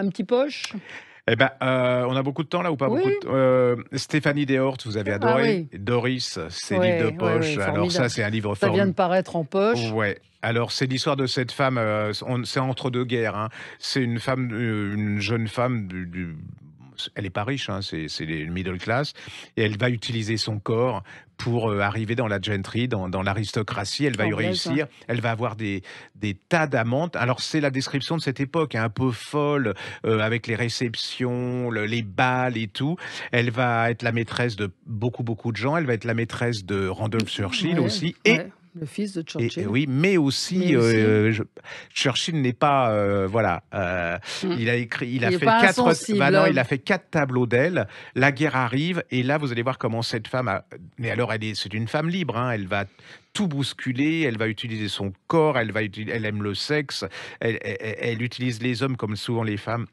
un petit poche? Eh ben, on a beaucoup de temps là ou pas beaucoup Oui. de Stéphanie Deshort, vous avez Ah adoré. oui. Doris, ses livres de Ouais, ouais, ouais, poche. Alors ça, formidable. c'est un livre Ça vient de paraître en poche. ouais. Alors c'est l'histoire de cette femme, c'est entre 2 guerres, hein. C'est une femme, une jeune femme du elle est pas riche, hein, c'est les middle class et elle va utiliser son corps pour, arriver dans la gentry, dans l'aristocratie. Elle va y Anglaise, ouais. réussir. Elle va avoir des tas d'amantes. Alors c'est la description de cette époque, hein, un peu folle, avec les réceptions, les bals et tout. Elle va être la maîtresse de beaucoup, beaucoup de gens. Elle va être la maîtresse de Randolph Churchill Ouais, aussi ouais, le fils de et Churchill. oui, mais Mais aussi, aussi Churchill n'est pas, voilà, mmh, il a il est fait pas 4, bah, insensible, non, il a fait 4 tableaux d'elle. La guerre arrive et là, vous allez voir comment cette femme a mais alors c'est une femme libre, hein, elle va tout bousculer, elle va utiliser son corps, elle aime le sexe, elle utilise les hommes comme souvent les femmes,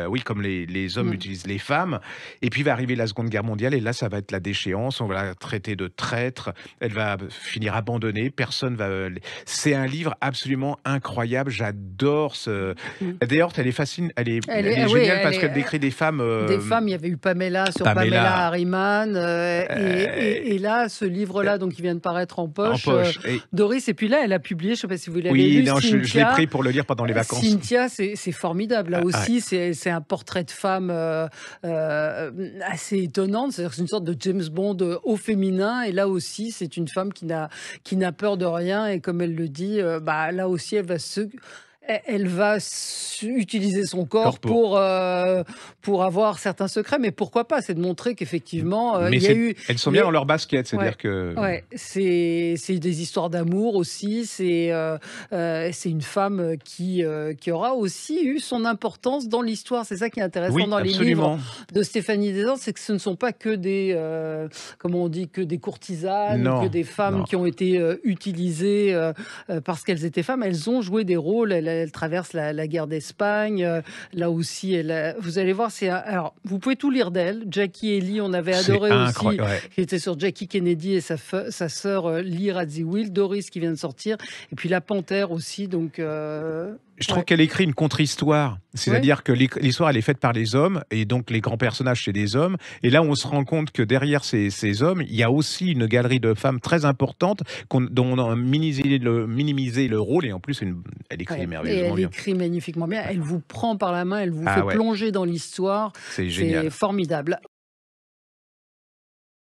oui, comme les hommes mmh. utilisent les femmes et puis va arriver la Seconde Guerre mondiale et là, ça va être la déchéance, on va la traiter de traître, elle va finir abandonnée, personne va, c'est un livre absolument incroyable, j'adore ce Mmh. d'ailleurs, elle est fascine Elle elle est est oui, géniale elle parce est, qu'elle décrit des femmes, des femmes, il y avait eu Pamela sur Pamela Pamela, Harriman, et là, ce livre-là, donc qui vient de paraître en en poche, poche et Doris, et puis là, elle a publié, je ne sais pas si vous l'avez oui, lu, non, je l'ai Cynthia. pris pour le lire pendant les vacances. Cynthia, c'est formidable. Là Ah, ouais. aussi, c'est un portrait de femme assez étonnante. C'est-à-dire que c'est une sorte de James Bond au féminin. Et là aussi, c'est une femme qui n'a peur de rien. Et comme elle le dit, bah, là aussi, elle va utiliser son corps Alors pour avoir certains secrets. Mais pourquoi pas? C'est de montrer qu'effectivement, il mais y a eu... elles sont il y bien a- dans leur basket, c'est-à-dire Ouais, que ouais, c'est des histoires d'amour aussi. C'est une femme qui aura aussi eu son importance dans l'histoire. C'est ça qui est intéressant oui, dans les livres absolument. de Stéphanie Desor, c'est que ce ne sont pas que des, comment on dit, que des courtisanes ou que Non, des femmes non. qui ont été utilisées parce qu'elles étaient femmes. Elles ont joué des rôles. Elles traversent la guerre d'Espagne. Là aussi, vous allez voir, alors, vous pouvez tout lire d'elle. Jackie et Lee, on avait C'est adoré aussi, incroyable, ouais. qui était sur Jackie Kennedy et sa sœur Lee Radziwiłł, Doris qui vient de sortir, et puis La Panthère aussi. Donc, Je trouve ouais, qu'elle écrit une contre-histoire. ouais. C'est-à-dire que l'histoire, elle est faite par les hommes, et donc les grands personnages, c'est des hommes. Et là, on se rend compte que derrière ces hommes, il y a aussi une galerie de femmes très importante dont on a minimisé le rôle. Et en plus, elle écrit Ouais. Et merveilleusement elle bien. écrit magnifiquement bien. Elle vous prend par la main, elle vous fait Ah ouais, plonger dans l'histoire. c'est C'est génial. formidable.